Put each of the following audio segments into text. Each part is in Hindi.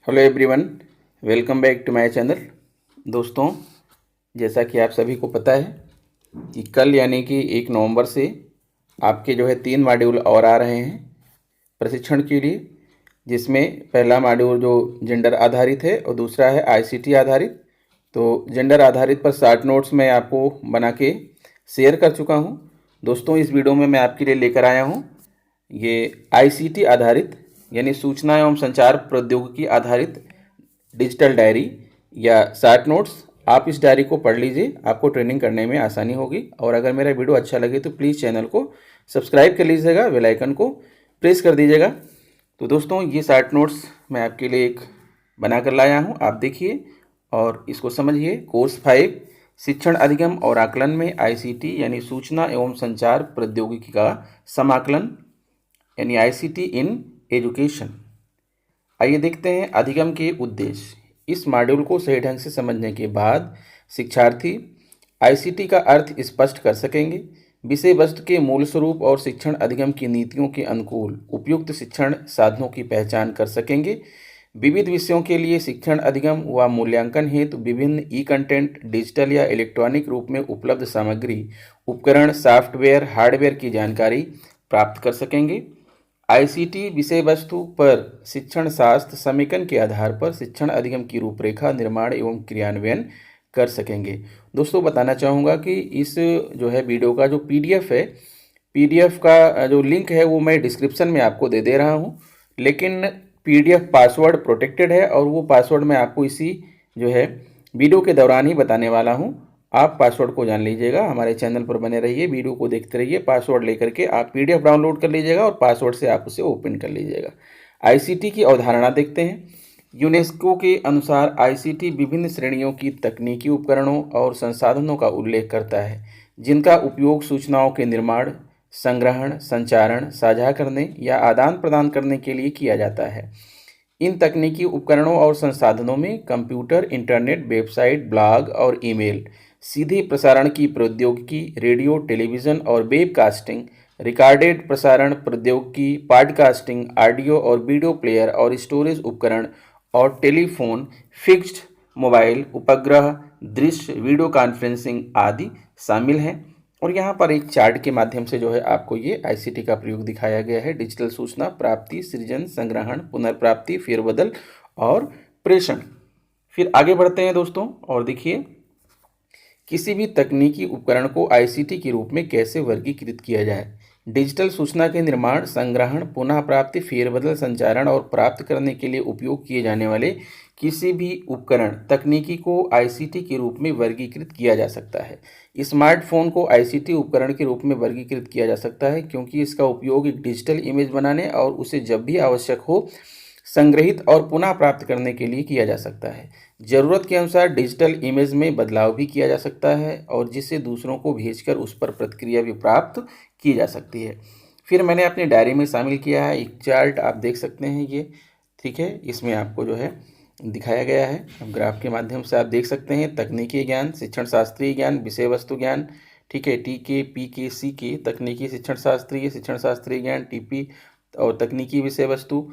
Hello everyone, welcome back to my channel. दोस्तों, जैसा कि आप सभी को पता है कि कल यानी कि 1 नवंबर से आपके 3 मॉड्यूल और आ रहे हैं प्रशिक्षण के लिए, जिसमें पहला मॉड्यूल जो जेंडर आधारित है और दूसरा है आईसीटी आधारित। तो जेंडर आधारित पर शॉर्ट नोट्स मैं आपको बना के शेयर कर चुका हूं। दोस्तों, इस वीडियो में मैं आपके लिए लेकर आया हूं ये आईसीटी आधारित यानी सूचना एवं संचार प्रौद्योगिकी आधारित डिजिटल डायरी या शॉर्ट नोट्स। आप इस डायरी को पढ़ लीजिए, आपको ट्रेनिंग करने में आसानी होगी। और अगर मेरा वीडियो अच्छा लगे तो प्लीज़ चैनल को सब्सक्राइब कर लीजिएगा, बेल आइकन को प्रेस कर दीजिएगा। तो दोस्तों, ये शॉर्ट नोट्स मैं आपके लिए एक बना कर लाया हूँ, आप देखिए और इसको समझिए। कोर्स 5 शिक्षण अधिगम और आकलन में आईसीटी यानी सूचना एवं संचार प्रौद्योगिकी का समाकलन यानी आईसीटी इन एजुकेशन। आइए देखते हैं अधिगम के उद्देश्य। इस मॉड्यूल को सही ढंग से समझने के बाद शिक्षार्थी आईसीटी का अर्थ स्पष्ट कर सकेंगे, विषय वस्तु के मूल स्वरूप और शिक्षण अधिगम की नीतियों के अनुकूल उपयुक्त शिक्षण साधनों की पहचान कर सकेंगे। विविध विषयों के लिए शिक्षण अधिगम व मूल्यांकन हेतु विभिन्न ई कंटेंट डिजिटल या इलेक्ट्रॉनिक रूप में उपलब्ध सामग्री, उपकरण, सॉफ्टवेयर, हार्डवेयर की जानकारी प्राप्त कर सकेंगे। आईसीटी विषय वस्तु पर शिक्षण शास्त्र समेकन के आधार पर शिक्षण अधिगम की रूपरेखा निर्माण एवं क्रियान्वयन कर सकेंगे। दोस्तों, बताना चाहूँगा कि इस वीडियो का जो पीडीएफ है, पीडीएफ का जो लिंक है वो मैं डिस्क्रिप्शन में आपको दे दे रहा हूँ, लेकिन पीडीएफ पासवर्ड प्रोटेक्टेड है और वो पासवर्ड मैं आपको इसी वीडियो के दौरान ही बताने वाला हूँ। आप पासवर्ड को जान लीजिएगा, हमारे चैनल पर बने रहिए, वीडियो को देखते रहिए। पासवर्ड लेकर के आप पीडीएफ डाउनलोड कर लीजिएगा और पासवर्ड से आप उसे ओपन कर लीजिएगा। आईसीटी की अवधारणा देखते हैं। यूनेस्को के अनुसार आईसीटी विभिन्न श्रेणियों की तकनीकी उपकरणों और संसाधनों का उल्लेख करता है, जिनका उपयोग सूचनाओं के निर्माण, संग्रहण, संचारण, साझा करने या आदान प्रदान करने के लिए किया जाता है। इन तकनीकी उपकरणों और संसाधनों में कंप्यूटर, इंटरनेट, वेबसाइट, ब्लॉग और ईमेल, सीधे प्रसारण की प्रौद्योगिकी, रेडियो, टेलीविज़न और वेबकास्टिंग, रिकॉर्डेड प्रसारण प्रौद्योगिकी, पॉडकास्टिंग, ऑडियो और वीडियो प्लेयर और स्टोरेज उपकरण और टेलीफोन, फिक्स्ड मोबाइल उपग्रह, दृश्य वीडियो कॉन्फ्रेंसिंग आदि शामिल हैं। और यहाँ पर एक चार्ट के माध्यम से आपको ये आईसीटी का प्रयोग दिखाया गया है। डिजिटल सूचना प्राप्ति, सृजन, संग्रहण, पुनर्प्राप्ति, फेरबदल और प्रेषण। फिर आगे बढ़ते हैं दोस्तों और देखिए, किसी भी तकनीकी उपकरण को आईसीटी के रूप में कैसे वर्गीकृत किया जाए। डिजिटल सूचना के निर्माण, संग्रहण, पुनः प्राप्ति, फेरबदल, संचारण और प्राप्त करने के लिए उपयोग किए जाने वाले किसी भी उपकरण तकनीकी को आईसीटी के रूप में वर्गीकृत किया जा सकता है। स्मार्टफोन को आईसीटी उपकरण के रूप में वर्गीकृत किया जा सकता है, क्योंकि इसका उपयोग एक डिजिटल इमेज बनाने और उसे जब भी आवश्यक हो संग्रहित और पुनः प्राप्त करने के लिए किया जा सकता है। ज़रूरत के अनुसार डिजिटल इमेज में बदलाव भी किया जा सकता है और जिससे दूसरों को भेजकर उस पर प्रतिक्रिया भी प्राप्त की जा सकती है। फिर मैंने अपनी डायरी में शामिल किया है एक चार्ट, आप देख सकते हैं ये, ठीक है। इसमें आपको दिखाया गया है, अब ग्राफ के माध्यम से आप देख सकते हैं। तकनीकी ज्ञान, शिक्षण शास्त्रीय ज्ञान, विषय वस्तु ज्ञान, ठीक है, टीके, पीके, सीके, तकनीकी शिक्षण शास्त्रीय ज्ञान, टीपी और तकनीकी विषय वस्तु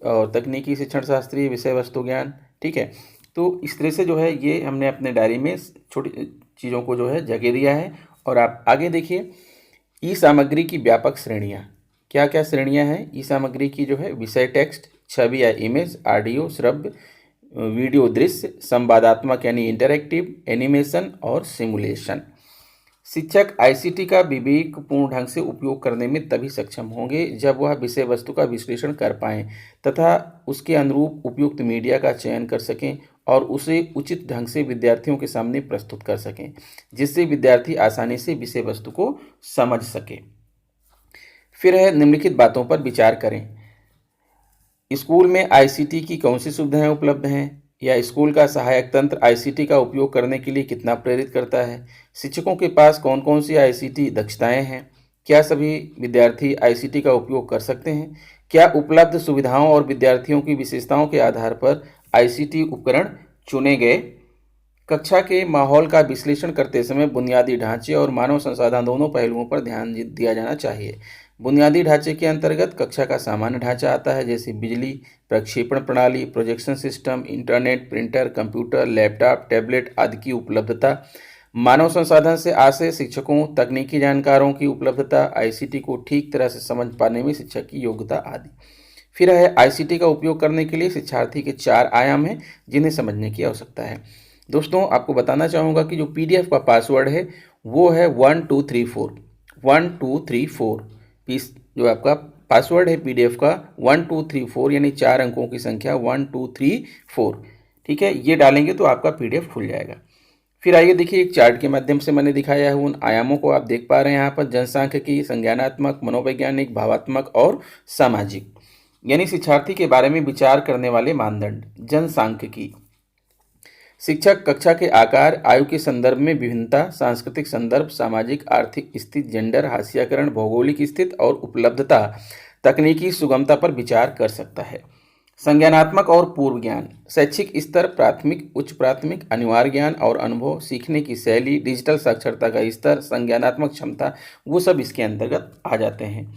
और तकनीकी शिक्षण शास्त्रीय विषय वस्तु ज्ञान, ठीक है। तो इस तरह से ये हमने अपने डायरी में छोटी चीज़ों को जगह दिया है। और आप आगे देखिए, ई सामग्री की व्यापक श्रेणियाँ, क्या क्या श्रेणियाँ हैं ई सामग्री की। विषय टेक्स्ट, छवि या इमेज, ऑडियो, श्रव्य, वीडियो, दृश्य, संवादात्मक यानी इंटरैक्टिव, एनिमेशन और सिमुलेशन। शिक्षक आईसीटी का विवेकपूर्ण ढंग से उपयोग करने में तभी सक्षम होंगे जब वह विषय वस्तु का विश्लेषण कर पाएं तथा उसके अनुरूप उपयुक्त मीडिया का चयन कर सकें और उसे उचित ढंग से विद्यार्थियों के सामने प्रस्तुत कर सकें, जिससे विद्यार्थी आसानी से विषय वस्तु को समझ सके। फिर है निम्नलिखित बातों पर विचार करें। स्कूल में आईसीटी की कौन सी सुविधाएं उपलब्ध हैं, या स्कूल का सहायक तंत्र आईसीटी का उपयोग करने के लिए कितना प्रेरित करता है। शिक्षकों के पास कौन कौन सी आईसीटी दक्षताएं हैं। क्या सभी विद्यार्थी आईसीटी का उपयोग कर सकते हैं। क्या उपलब्ध सुविधाओं और विद्यार्थियों की विशेषताओं के आधार पर आईसीटी उपकरण चुने गए। कक्षा के माहौल का विश्लेषण करते समय बुनियादी ढांचे और मानव संसाधन दोनों पहलुओं पर ध्यान दिया जाना चाहिए। बुनियादी ढांचे के अंतर्गत कक्षा का सामान्य ढांचा आता है, जैसे बिजली, प्रक्षेपण प्रणाली, projection system, internet, printer, computer, laptop, tablet आदि की उपलब्धता। मानव संसाधन से आशय शिक्षकों, तकनीकी जानकारों की उपलब्धता, आईसीटी को ठीक तरह से समझ पाने में शिक्षक की योग्यता आदि। फिर है आईसीटी का उपयोग करने के लिए शिक्षार्थी के 4 आयाम हैं जिन्हें समझने की आवश्यकता है। दोस्तों, आपको बताना चाहूँगा कि जो पीडीएफ का पासवर्ड है वो है 1234 1234। पीस जो आपका पासवर्ड है पीडीएफ का 1234, यानी 4 अंकों की संख्या 1234। ठीक है, ये डालेंगे तो आपका पीडीएफ खुल जाएगा। फिर आइए देखिए, एक चार्ट के माध्यम से मैंने दिखाया है उन आयामों को, आप देख पा रहे हैं यहाँ पर। जनसांख्यिकी, संज्ञानात्मक, मनोवैज्ञानिक, भावात्मक और सामाजिक, यानी शिक्षार्थी के बारे में विचार करने वाले मानदंड। जनसांख्यिकी, शिक्षक कक्षा के आकार, आयु के संदर्भ में विभिन्नता, सांस्कृतिक संदर्भ, सामाजिक आर्थिक स्थिति, जेंडर, हाशियाकरण, भौगोलिक स्थिति और उपलब्धता, तकनीकी सुगमता पर विचार कर सकता है। संज्ञानात्मक और पूर्व ज्ञान, शैक्षिक स्तर, प्राथमिक, उच्च प्राथमिक, अनिवार्य ज्ञान और अनुभव, सीखने की शैली, डिजिटल साक्षरता का स्तर, संज्ञानात्मक क्षमता, वो सब इसके अंतर्गत आ जाते हैं।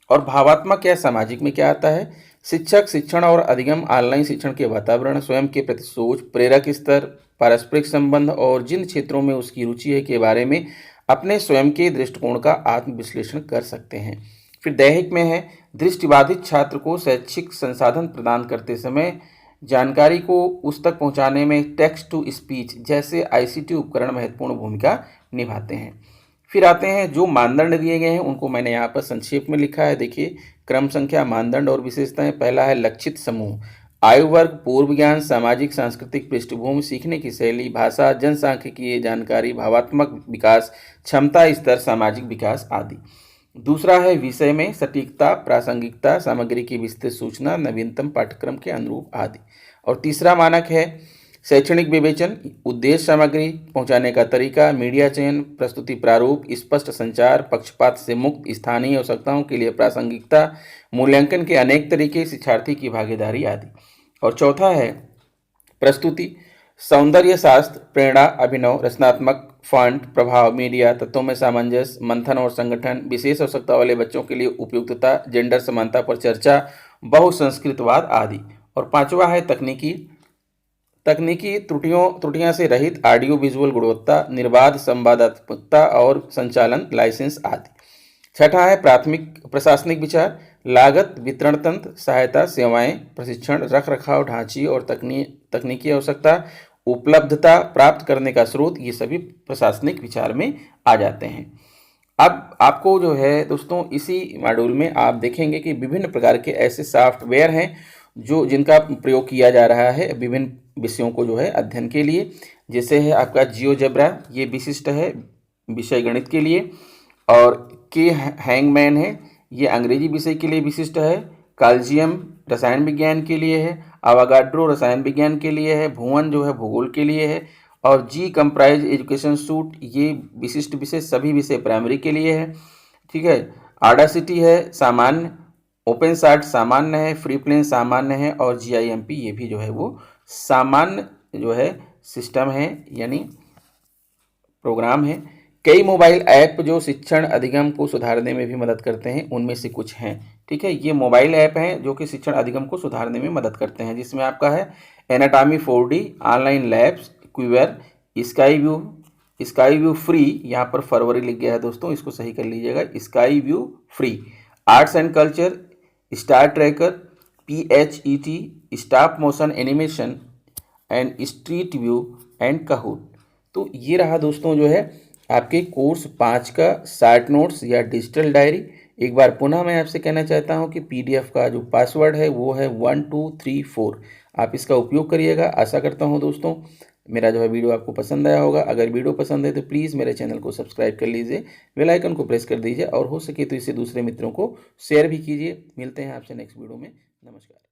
और भावात्मक या सामाजिक में क्या आता है? शिक्षक, शिक्षण और अधिगम, ऑनलाइन शिक्षण के वातावरण, स्वयं के प्रति सोच, प्रेरक स्तर, पारस्परिक संबंध और जिन क्षेत्रों में उसकी रुचि है के बारे में अपने स्वयं के दृष्टिकोण का आत्मविश्लेषण कर सकते हैं। फिर दैहिक में है, दृष्टिबाधित छात्र को शैक्षिक संसाधन प्रदान करते समय जानकारी को उस तक पहुंचाने में टेक्स्ट टू स्पीच जैसे आईसीटी उपकरण महत्वपूर्ण भूमिका निभाते हैं। फिर आते हैं जो मानदंड दिए गए हैं उनको मैंने यहाँ पर संक्षेप में लिखा है। देखिए, क्रम संख्या, मानदंड और विशेषताएं। पहला है लक्षित समूह, आयु वर्ग, पूर्व ज्ञान, सामाजिक सांस्कृतिक पृष्ठभूमि, सीखने की शैली, भाषा, जनसांख्यिकीय जानकारी, भावात्मक विकास, क्षमता स्तर, सामाजिक विकास आदि। दूसरा है विषय में सटीकता, प्रासंगिकता, सामग्री की विस्तृत सूचना, नवीनतम पाठ्यक्रम के अनुरूप आदि। और तीसरा मानक है शैक्षणिक विवेचन, उद्देश्य, सामग्री पहुंचाने का तरीका, मीडिया चयन, प्रस्तुति प्रारूप, स्पष्ट संचार, पक्षपात से मुक्त, स्थानीय आवश्यकताओं के लिए प्रासंगिकता, मूल्यांकन के अनेक तरीके, शिक्षार्थी की भागीदारी आदि। और चौथा है प्रस्तुति, सौंदर्य शास्त्र, प्रेरणा, अभिनव, रचनात्मक, फॉन्ट, प्रभाव, मीडिया, तत्वों में सामंजस्य, मंथन और संगठन, विशेष आवश्यकता वाले बच्चों के लिए उपयुक्तता, जेंडर समानता पर चर्चा, बहुसंस्कृतवाद आदि। और पांचवा है तकनीकी त्रुटियां से रहित ऑडियो विजुअल गुणवत्ता, निर्बाध संवादात्मकता और संचालन लाइसेंस आदि। छठा है प्राथमिक प्रशासनिक विचार, लागत, वितरण तंत्र, सहायता, सेवाएं, प्रशिक्षण, रख रखाव, ढांची और तकनीकी आवश्यकता, उपलब्धता, प्राप्त करने का स्रोत, ये सभी प्रशासनिक विचार में आ जाते हैं। अब आपको जो है दोस्तों इसी मॉड्यूल में आप देखेंगे कि विभिन्न प्रकार के ऐसे सॉफ्टवेयर हैं जिनका प्रयोग किया जा रहा है विभिन्न विषयों को जो है अध्ययन के लिए। जैसे है आपका जियोजेब्रा, ये विशिष्ट है विषय गणित के लिए, और के हैंगमैन है, ये अंग्रेजी विषय के लिए विशिष्ट है। काल्जियम रसायन विज्ञान के लिए है, आवागाड्रो रसायन विज्ञान के लिए है, भुवन जो है भूगोल के लिए है, और जी कंप्राइज एजुकेशन सूट, ये विशिष्ट विषय सभी विषय प्राइमरी के लिए है। ठीक है, आडासिटी है सामान्य, ओपन सार्ट सामान्य है, फ्री प्लेन सामान्य है, और जीआईएमपी ये भी जो है वो सामान्य जो है सिस्टम है यानी प्रोग्राम है। कई मोबाइल ऐप जो शिक्षण अधिगम को सुधारने में भी मदद करते हैं, उनमें से कुछ हैं। ठीक है, ये मोबाइल ऐप हैं जो कि शिक्षण अधिगम को सुधारने में मदद करते हैं, जिसमें आपका है anatomy 4D, online labs, quiver, sky view free, यहाँ पर फरवरी लिख गया है दोस्तों, इसको सही कर लीजिएगा, sky view free, arts and culture, star tracker, PHET, stop motion animation and street view and Kahoot. तो ये रहा दोस्तों जो है आपके कोर्स 5 का शॉर्ट नोट्स या डिजिटल डायरी। एक बार पुनः मैं आपसे कहना चाहता हूं कि PDF का जो पासवर्ड है वो है 1234। आप इसका उपयोग करिएगा। आशा करता हूं दोस्तों मेरा जो है वीडियो आपको पसंद आया होगा। अगर वीडियो पसंद है तो प्लीज़ मेरे चैनल को सब्सक्राइब कर लीजिए, बेल आइकन को प्रेस कर दीजिए, और हो सके तो इसे दूसरे मित्रों को शेयर भी कीजिए। मिलते हैं आपसे नेक्स्ट वीडियो में। नमस्कार।